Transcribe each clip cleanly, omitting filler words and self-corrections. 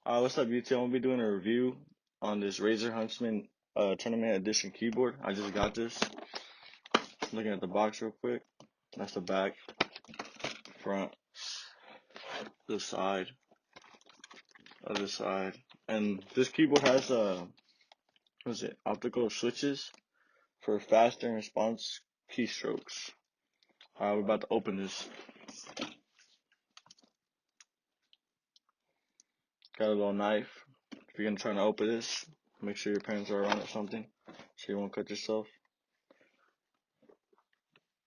What's up, YouTube? I'm gonna be doing a review on this Razer Huntsman Tournament Edition keyboard. I just got this. Looking at the box real quick. That's the back, front, the side, other side, and this keyboard has optical switches for faster and response keystrokes. We're about to open this. Got a little knife. If you're gonna try to open this, make sure your parents are around or something, so you won't cut yourself.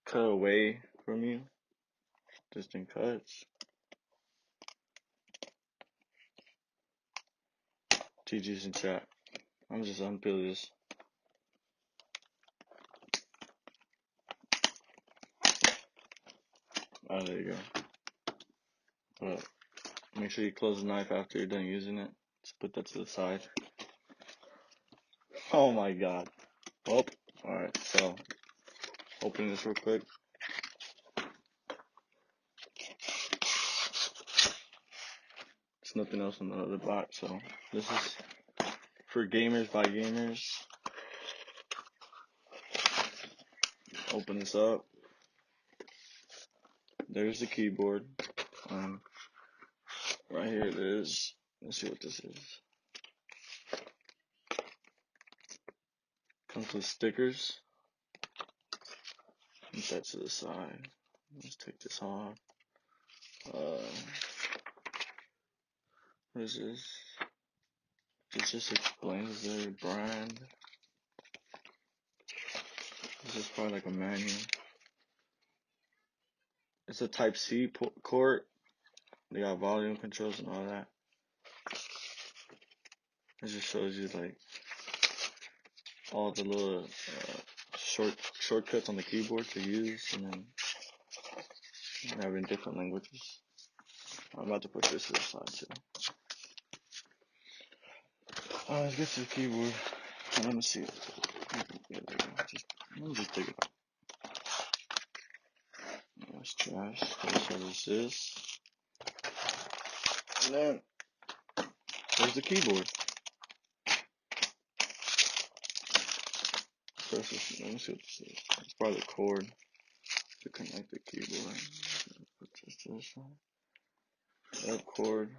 Cut away from you. Distant cuts. GG's in chat. I'm just unpeel this. There you go. But make sure you close the knife after you're done using it. Just put that to the side. Oh my god. Oh, alright, so open this real quick. There's nothing else in the other box, so this is for gamers by gamers. Open this up. There's the keyboard. Right here it is. Let's see what this is. Comes with stickers. Put that to the side. Let's take this off. What is this? It just explains their brand. This is probably like a manual. It's a Type C port. They got volume controls and all that. It just shows you like all the little shortcuts on the keyboard to use, and then having different languages. I'm about to put this to the side too. Let's get to the keyboard. Let me see. Let me just take it out. That's trash. That's what this is. And then there's the keyboard. First, let me see what this is. It's probably the cord to connect the keyboard. Put this to the side. That cord.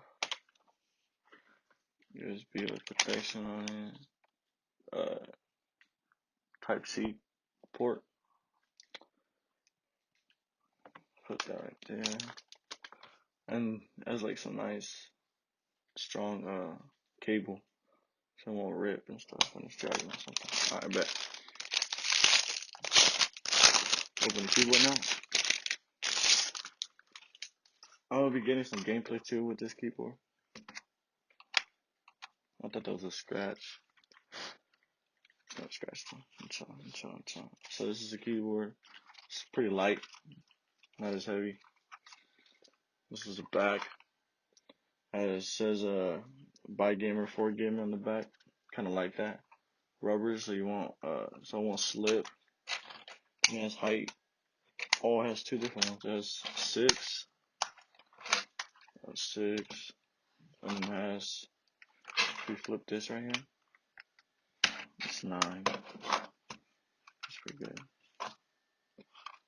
USB with protection on it. Type C port. Put that right there. And it has like some nice, strong cable. So it won't rip and stuff when it's charging or something. Alright, I bet. Open the keyboard now. I'm gonna be getting some gameplay too with this keyboard. I thought that was a scratch. It's not a scratch though. So this is a keyboard. It's pretty light, not as heavy. This is the back. It says by gamer for gamer on the back. Kinda like that. Rubber so you won't so it won't slip. It has height. Oh, it has two different ones. It has 6. 6. And it has, if we flip this right here, it's 9. That's pretty good.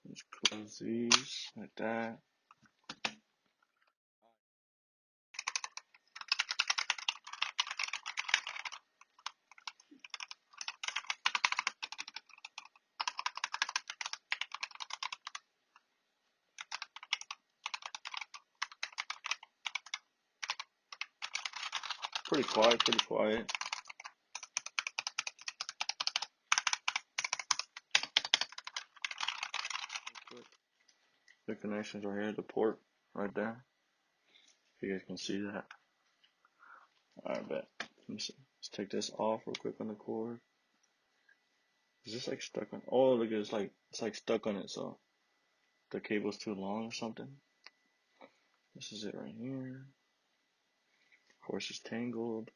Just close these like that. Pretty quiet. The connections right here, the port right there. If you guys can see that. Alright, bet. Let me see. Let's take this off real quick on the cord. Is this like stuck on? Oh, look, it's like stuck on it, so the cable's too long or something. This is it right here. Of course, it's tangled.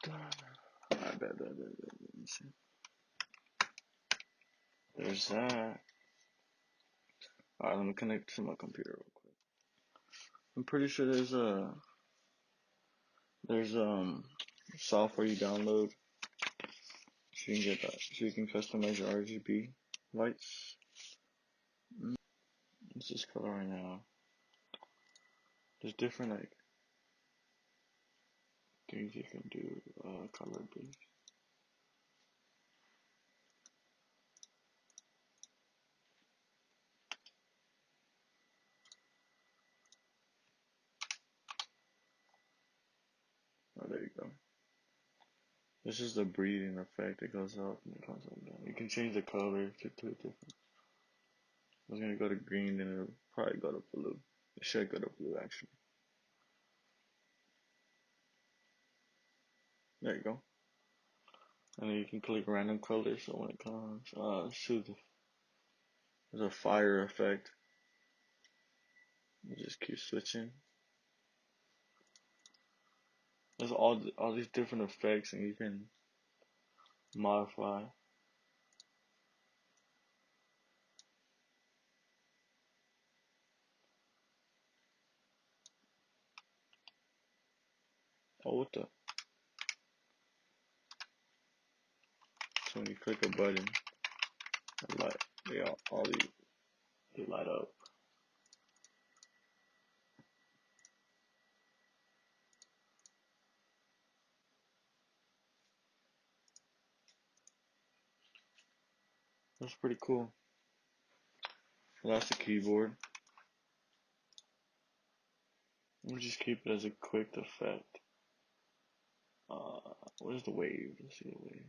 I bet. Let me see. There's that. Alright, let me connect to my computer real quick. I'm pretty sure there's software you download so you can get that, so you can customize your RGB lights. What's this color right now? There's different like things you can do. Color B. Oh, there you go. This is the breathing effect. It goes up and it comes up down. You can change the color to different. I was gonna go to green, then it'll probably go to blue. It should go to blue actually. There you go. And then you can click random colors. So when it comes, shoot, there's a fire effect. You just keep switching. There's all these different effects, and you can modify. Oh, what the? So when you click a button, it light, they light up. That's pretty cool. So that's the keyboard. We'll just keep it as a quick effect. Where's the wave? Let's see the wave.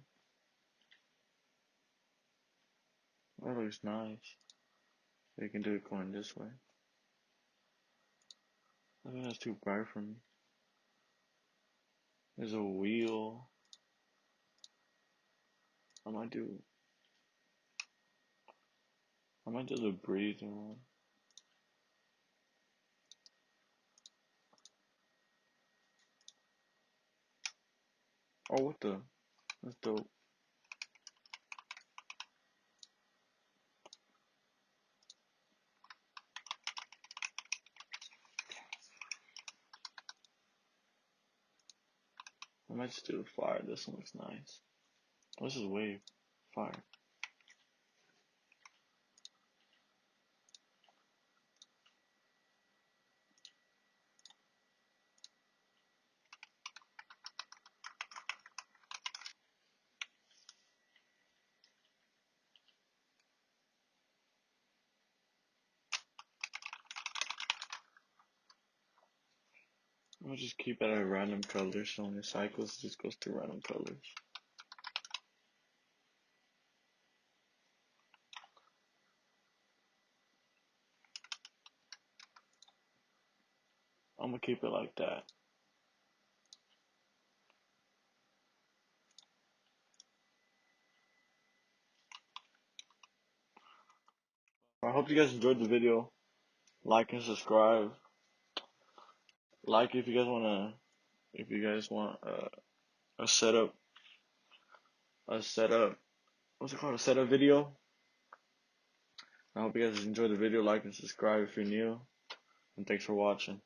That looks nice. So you can do it going this way. I think that's too bright for me. There's a wheel. I might do the breathing one. Oh, what the? That's dope. I might just do the fire. This one looks nice. What's this wave? Fire. I'll just keep it at random colors, so when it cycles, it just goes to random colors. I'm gonna keep it like that. I hope you guys enjoyed the video. Like and subscribe. Like if you guys want a setup, what's it called? A setup video. I hope you guys enjoyed the video. Like and subscribe if you're new. And thanks for watching.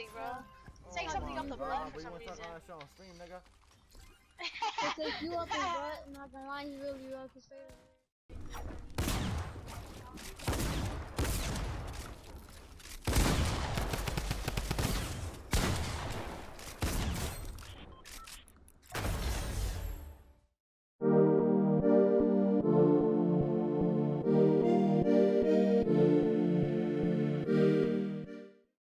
ranting, bro. Saying Oh something off my the god, mic for bro, you some wanna talk reason. on that shit on stream, nigga? It takes you up his butt, I'm not gonna lie, he really rubbed his face.